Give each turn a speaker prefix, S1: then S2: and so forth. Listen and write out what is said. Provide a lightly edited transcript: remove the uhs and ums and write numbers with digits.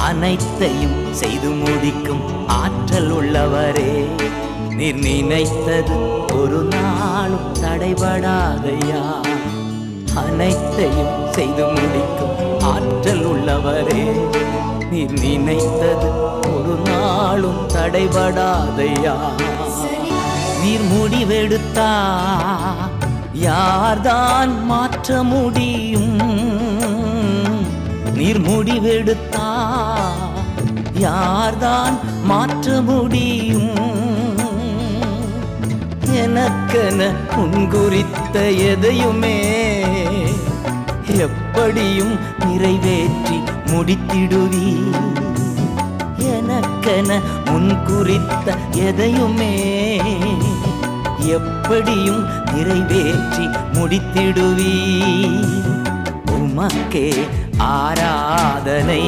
S1: அனைத்தையும் செய்து முடிக்கும் ஆற்றல் உள்ளவரே, நீர் நினைத்தது ஒரு நாளும் தடைபடாதையா. அனைத்தையும் செய்து முடிக்கும் ஆற்றல் உள்ளவரே, நீர் நினைத்தது ஒரு நாளும் தடைபடாதையா. நீர் முடிவெடுத்தா யார்தான் மாற்ற முடியும்? நீர் முடிவெடுத்தா யார்தான் மாற்ற முடியும்? எனக்கென முன்குறித்த எதையுமே எப்படியும் நிறைவேற்றி முடித்திடுவி. எனக்கென முன்குறித்த எதையுமே எப்படியும் நிறைவேற்றி முடித்திடுவி. உமக்கே ஆராதனை.